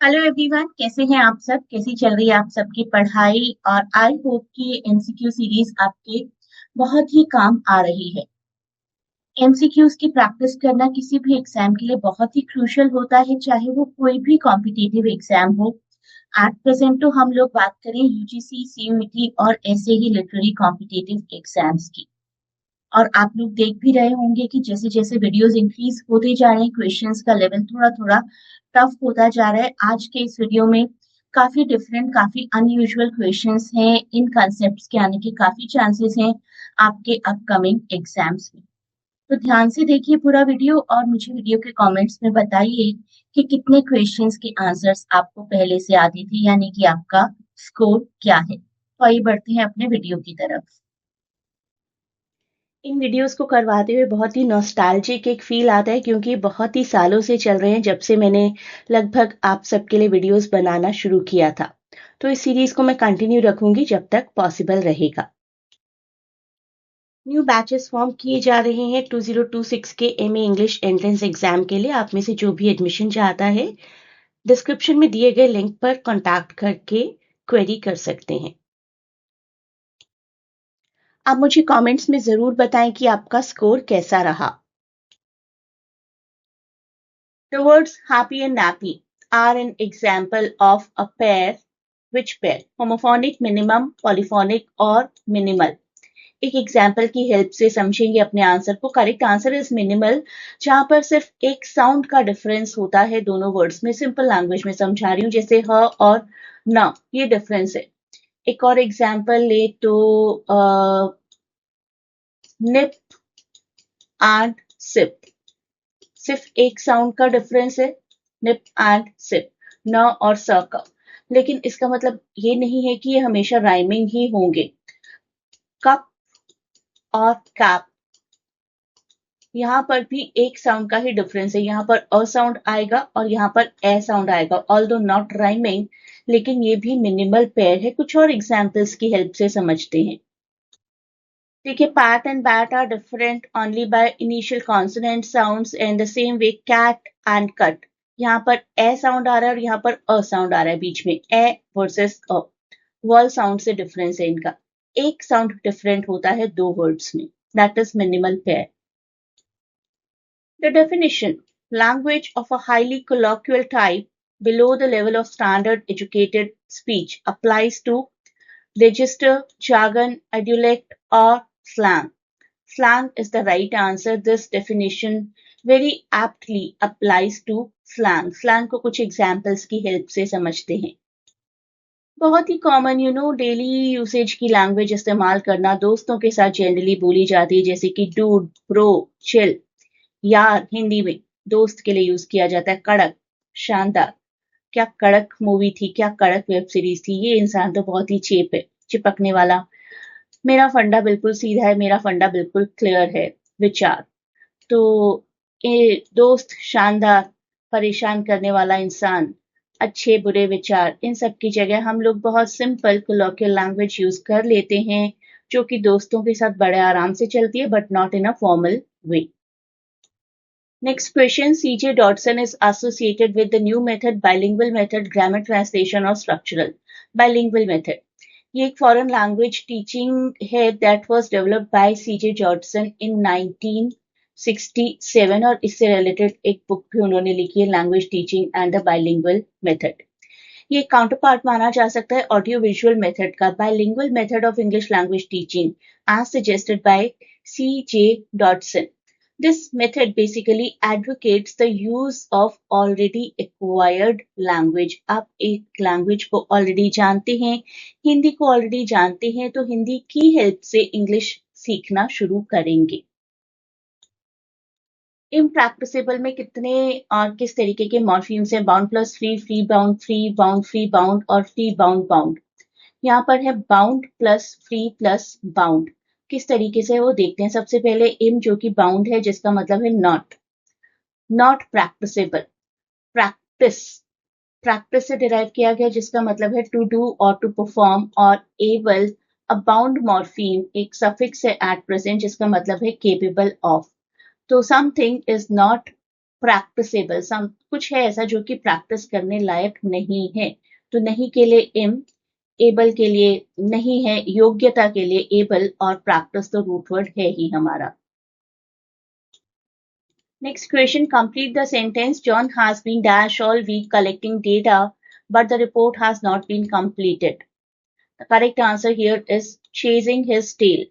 Hello everyone, कैसे हैं आप सब? कैसी चल रही है आप सबकी पढ़ाई? और आई होप कि ये एमसीक्यू सीरीज आपके बहुत ही काम आ रही है। एमसीक्यूज की प्रैक्टिस करना किसी भी एग्जाम के लिए बहुत ही क्रूशियल होता है, चाहे वो कोई भी कॉम्पिटिटिव एग्जाम हो। एट प्रेजेंट तो हम लोग बात करें यूजीसी, सीयूईटी और ऐसे ही लिटरेरी कॉम्पिटिटिव एग्जाम्स की। और आप लोग देख भी रहे होंगे कि जैसे जैसे वीडियोस इंक्रीज होते जा रहे हैं, क्वेश्चंस का लेवल थोड़ा थोड़ा टफ होता जा रहा है। आज के इस वीडियो में काफी डिफरेंट, काफी अनयूजुअल क्वेश्चंस हैं। इन कॉन्सेप्ट्स के आने के काफी चांसेस हैं आपके अपकमिंग एग्जाम्स में। तो ध्यान से देखिए पूरा वीडियो और मुझे वीडियो के कमेंट्स में बताइए कि कितने क्वेश्चंस के आंसर्स आपको पहले से आते थे, यानी कि आपका स्कोर क्या है। तो आइए बढ़ते हैं अपने वीडियो की तरफ। इन वीडियोस को करवाते हुए बहुत ही नॉस्टैल्जिक एक फील आता है, क्योंकि बहुत ही सालों से चल रहे हैं, जब से मैंने लगभग आप सबके लिए वीडियोस बनाना शुरू किया था। तो इस सीरीज को मैं कंटिन्यू रखूंगी जब तक पॉसिबल रहेगा। न्यू बैचेस फॉर्म किए जा रहे हैं 2026 के एमए इंग्लिश एंट्रेंस एग्जाम के लिए। आप में से जो भी एडमिशन चाहता है, डिस्क्रिप्शन में दिए गए लिंक पर कॉन्टैक्ट करके क्वेरी कर सकते हैं। आप मुझे कमेंट्स में जरूर बताएं कि आपका स्कोर कैसा रहा। The words happy and nappy are an example of a pair. Which pair? Homophonic, minimum, polyphonic और minimal. एक एग्जाम्पल की हेल्प से समझेंगे अपने आंसर को। करेक्ट आंसर इज मिनिमल, जहां पर सिर्फ एक साउंड का डिफरेंस होता है दोनों वर्ड्स में। सिंपल लैंग्वेज में समझा रही हूँ, जैसे ह और न, ये डिफरेंस है। एक और एग्जाम्पल ले तो निप एंड सिप, सिर्फ एक साउंड का डिफरेंस है, निप एंड सिप, न और स का। लेकिन इसका मतलब ये नहीं है कि ये हमेशा राइमिंग ही होंगे। कप और कैप, यहाँ पर भी एक साउंड का ही डिफरेंस है। यहाँ पर अ साउंड आएगा और यहाँ पर ए साउंड आएगा, ऑल्दो नॉट राइमिंग, लेकिन ये भी मिनिमल पेयर है। कुछ और एग्जाम्पल्स की हेल्प से समझते हैं। देखिए, pat and bat are different only by initial consonant sounds and the same way cat and cut. यहाँ पर ए साउंड आ रहा है और यहाँ पर अ साउंड आ रहा है बीच में, A versus a. Wall sound से डिफरेंस है इनका। एक साउंड डिफरेंट होता है दो वर्ड्स में, that is minimal pair. The definition: language of a highly colloquial type below the level of standard educated speech applies to register, jargon, dialect, or slang. Slang is the right answer. This definition very aptly applies to slang. Slang को कुछ examples की help से समझते हैं। बहुत ही common daily usage की language इस्तेमाल करना, दोस्तों के साथ जनरली बोली जाती है, जैसे कि डूड, ब्रो, चिल। यार हिंदी में दोस्त के लिए यूज किया जाता है। कड़क, शानदार। क्या कड़क मूवी थी, क्या कड़क वेब सीरीज थी। ये इंसान तो बहुत ही चेप है, चिपकने वाला। मेरा फंडा बिल्कुल सीधा है, मेरा फंडा बिल्कुल क्लियर है। विचार तो ये दोस्त, शानदार, परेशान करने वाला इंसान, अच्छे बुरे विचार, इन सब की जगह हम लोग बहुत सिंपल कोलोकियल लैंग्वेज यूज कर लेते हैं, जो कि दोस्तों के साथ बड़े आराम से चलती है, but not in a formal way. Next question: C.J. Dodson is associated with the new method, bilingual method, grammar translation or structural? Bilingual method. ये एक फॉरेन लैंग्वेज टीचिंग है that was developed by C.J. Dodson in 1967, और इससे related एक book भी उन्होंने लिखी है, language teaching and the bilingual method. ये काउंटर पार्ट माना जा सकता है ऑडियो विजुअल मेथड का, bilingual method of English language teaching as suggested by C.J. Dodson. This method basically advocates the use of already acquired language. आप एक language को already जानते हैं, हिंदी को ऑलरेडी जानते हैं, तो हिंदी की हेल्प से इंग्लिश सीखना शुरू करेंगे। इम्प्रैक्टिसेबल में कितने और किस तरीके के मॉर्फीम्स हैं? Bound plus free, free bound, free bound, free bound और फ्री बाउंड बाउंड। यहाँ पर है bound plus free plus bound. किस तरीके से वो देखते हैं। सबसे पहले इम, जो कि बाउंड है, जिसका मतलब है not, not practicable. Practice, practice से डिराइव किया गया, जिसका मतलब है टू डू और टू परफॉर्म। और एबल, अ बाउंड मॉर्फीम, एक सफिक्स है एट प्रेजेंट, जिसका मतलब है केपेबल ऑफ। तो समथिंग इज नॉट प्रैक्टिसेबल, सम कुछ है ऐसा जो कि प्रैक्टिस करने लायक नहीं है। तो नहीं के लिए इम, एबल के लिए नहीं है, योग्यता के लिए एबल, और प्रैक्टिस तो रूट वर्ड है ही हमारा। Next question, complete the sentence. John has been dash all week collecting data, but the report has not been completed. The correct answer here is chasing his tail.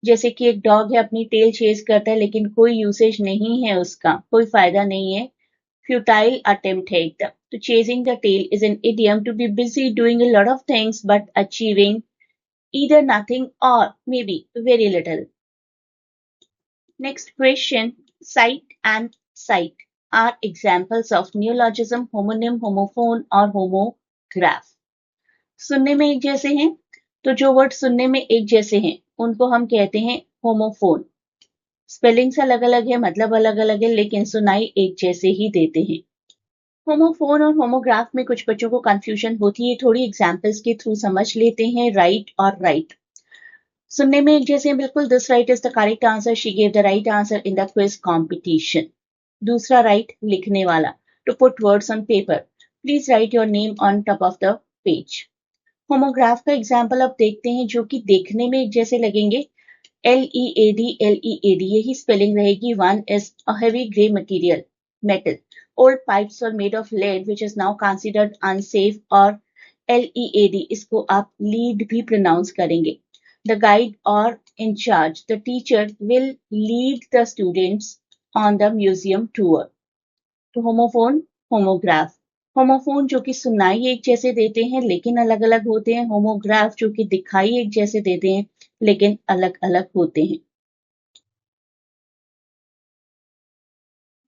जैसे कि एक dog है, अपनी tell chase करता है, लेकिन कोई usage नहीं है उसका, कोई फायदा नहीं है, फ्यूटाइल अटेम्प्ट है एकदम। तो chasing the tail is an idiom to be busy doing a lot of things but achieving either nothing or maybe very little. Next question, sight and sight are examples of neologism, homonym, homophone और homograph. सुनने में एक जैसे हैं, तो जो word सुनने में एक जैसे हैं उनको हम कहते हैं होमोफोन। स्पेलिंग्स अलग अलग है, मतलब अलग अलग है, लेकिन सुनाई एक जैसे ही देते हैं। होमोफोन और होमोग्राफ में कुछ बच्चों को कंफ्यूजन होती है, थोड़ी एग्जाम्पल्स के थ्रू समझ लेते हैं। राइट और राइट सुनने में एक जैसे हैं बिल्कुल। This right is the correct answer, she gave the right answer in the quiz competition. दूसरा राइट, लिखने वाला, to put words on paper, please write your name on top of the page. Homograph का example अब देखते हैं, जो कि देखने में एक जैसे लगेंगे। LEAD यही स्पेलिंग रहेगी। One is a heavy grey material, metal. Old pipes were made of lead, which is now considered unsafe, और LEAD इसको आप लीड भी प्रोनाउंस करेंगे। The guide or in charge, the teacher will lead the students on the museum tour. तो homophone, homograph. Homophone जो कि सुनाई एक जैसे देते हैं लेकिन अलग अलग होते हैं। होमोग्राफ जो कि दिखाई एक जैसे देते हैं लेकिन अलग अलग होते हैं।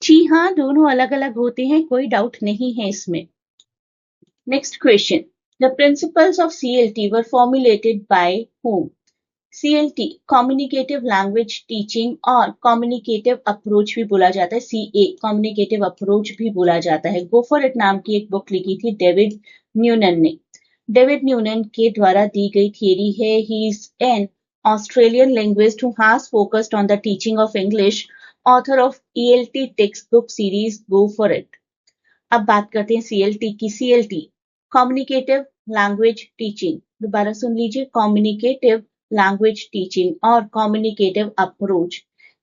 जी हाँ, दोनों अलग अलग होते हैं, कोई डाउट नहीं है इसमें। Next question, the principles of CLT were formulated bye whom? CLT communicative language teaching और कम्युनिकेटिव अप्रोच भी बोला जाता है। CA कम्युनिकेटिव अप्रोच भी बोला जाता है। गो फॉर इट नाम की एक बुक लिखी थी डेविड न्यूनन ने। डेविड न्यूनन के द्वारा दी गई थियरी है। He is an Australian linguist who has focused on the teaching of English, author of ELT text book series go for it. अब बात करते हैं CLT की। CLT कम्युनिकेटिव लैंग्वेज टीचिंग, दोबारा सुन लीजिए, communicative language teaching or communicative approach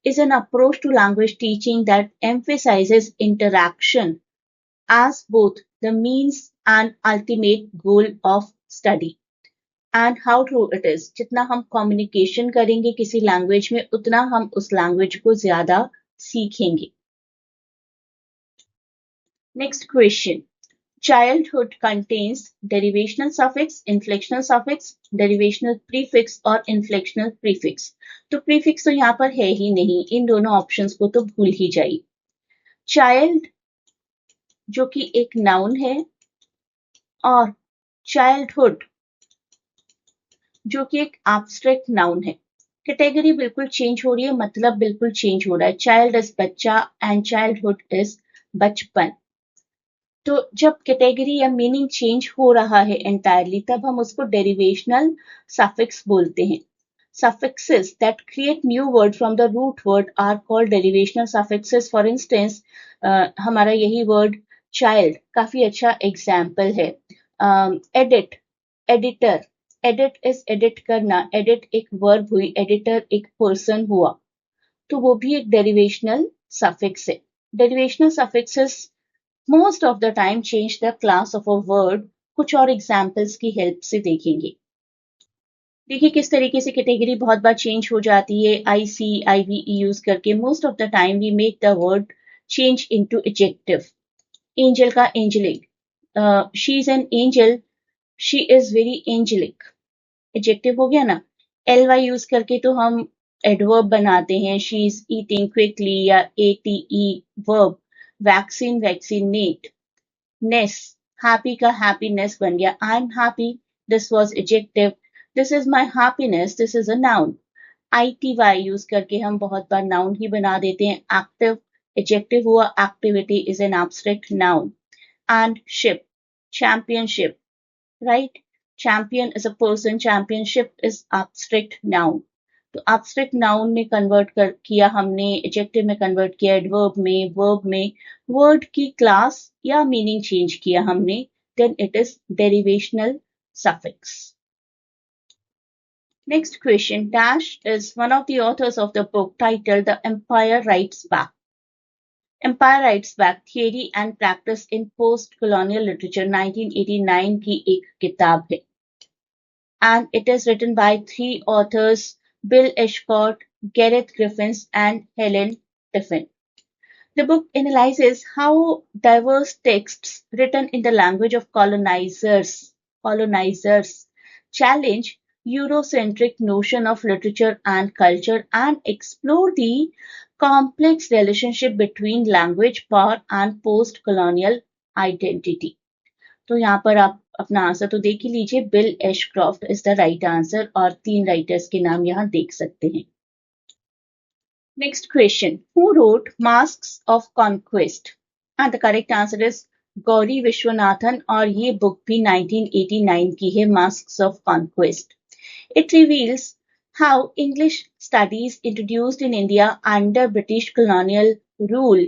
is an approach to language teaching that emphasizes interaction as both the means and ultimate goal of study. And how true it is, जितना हम communication करेंगे किसी language में, उतना हम उस language को ज्यादा सीखेंगे। Next question, childhood contains derivational suffix, inflectional suffix, derivational prefix और inflectional prefix। तो prefix तो यहाँ पर है ही नहीं, इन दोनों ऑप्शंस को तो भूल ही जाइए। चाइल्ड जो कि एक नाउन है और चाइल्डहुड जो कि एक एब्स्ट्रैक्ट नाउन है। कैटेगरी बिल्कुल चेंज हो रही है, मतलब बिल्कुल चेंज हो रहा है। चाइल्ड इज बच्चा एंड चाइल्डहुड इज बचपन। तो जब कैटेगरी या मीनिंग चेंज हो रहा है एंटायरली, तब हम उसको डेरिवेशनल सफिक्स बोलते हैं। Suffixes that create new word from the root word are called derivational suffixes. For instance, हमारा यही word child काफी अच्छा एग्जाम्पल है। Edit, editor, edit is edit करना, edit एक verb हुई, editor एक person हुआ, तो वो भी एक derivational suffix है। Derivational suffixes most of the time change the class of a word। कुछ और एग्जाम्पल्स की हेल्प से देखेंगे। देखिए किस तरीके से कैटेगरी बहुत बार चेंज हो जाती है। IC, IVE यूज करके most of the time we make the word change into adjective. Angel का angelic, she is an angel, she is very angelic, adjective हो गया ना। LY यूज करके तो हम एडवर्ब बनाते हैं। शी इज ईटिंग क्विकली या ATE verb. Vaccine, vaccinate. Ness, happy का हैप्पीनेस बन गया, I am happy, this was adjective. This is my happiness, this is a noun. ITY use करके हम बहुत बार नाउन ही बना देते हैं। एक्टिव एडजेक्टिव हुआ, activity is an abstract noun. And ship, championship, right, champion is a person, championship is abstract noun। तो एब्स्ट्रैक्ट नाउन में कन्वर्ट किया हमने, एडजेक्टिव में कन्वर्ट किया, एडवर्ब में, वर्ब में, वर्ड की क्लास या मीनिंग चेंज किया हमने, then it is derivational suffix. Next question. Dash is one of the authors of the book titled The Empire Writes Back. Empire Writes Back Theory and Practice in Post-Colonial Literature 1989 की एक किताब है. And it is written by 3 authors, Bill Ashcott, Gareth Griffiths and Helen Tiffin. The book analyzes how diverse texts written in the language of colonizers challenge Eurocentric notion of literature and culture and explore the complex relationship between language, power and post-colonial identity. तो यहाँ पर आप अपना answer तो देख ही लीजिए. Bill Ashcroft is the right answer और 3 writers के नाम यहाँ देख सकते हैं. Next question. Who wrote Masks of Conquest? And the correct answer is Gauri Viswanathan और ये बुक भी 1989 की है, Masks of Conquest. It reveals how English studies introduced in India under British colonial rule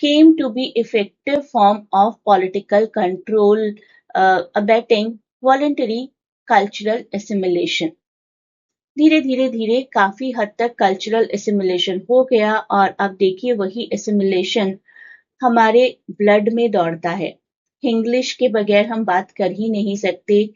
came to be effective form of political control, abetting voluntary cultural assimilation. धीरे धीरे धीरे काफी हद तक कल्चरल एसिमिलेशन हो गया और अब देखिए वही एसिमिलेशन हमारे ब्लड में दौड़ता है. इंग्लिश के बगैर हम बात कर ही नहीं सकते.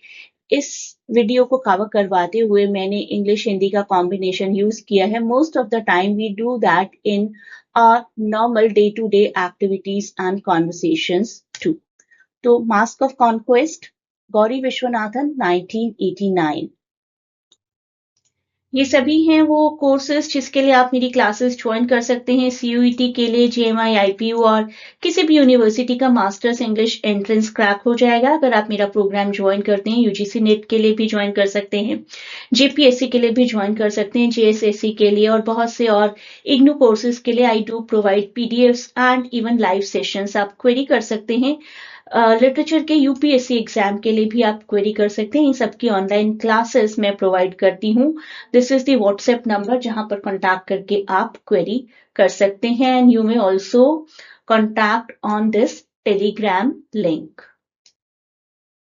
इस वीडियो को कवर करवाते हुए मैंने इंग्लिश हिंदी का कॉम्बिनेशन यूज किया है. Most of the time we do that in our normal day to day activities and conversations too. तो mask of conquest, Gauri Viswanathan, 1989. ये सभी हैं वो कोर्सेज जिसके लिए आप मेरी क्लासेस ज्वाइन कर सकते हैं. CUET के लिए JMI, IPU और किसी भी यूनिवर्सिटी का मास्टर्स इंग्लिश एंट्रेंस क्रैक हो जाएगा अगर आप मेरा प्रोग्राम ज्वाइन करते हैं. UGC नेट के लिए भी ज्वाइन कर सकते हैं, JPSC के लिए भी ज्वाइन कर सकते हैं, JSSC के लिए और बहुत से और इग्नू कोर्सेज के लिए I do provide PDFs and even live sessions. आप क्वेरी कर सकते हैं. लिटरेचर के UPSC एग्जाम के लिए भी आप क्वेरी कर सकते हैं. इन सबकी ऑनलाइन क्लासेस मैं प्रोवाइड करती हूँ. This is the WhatsApp number जहां पर कॉन्टैक्ट करके आप क्वेरी कर सकते हैं. And you may also contact on this Telegram link.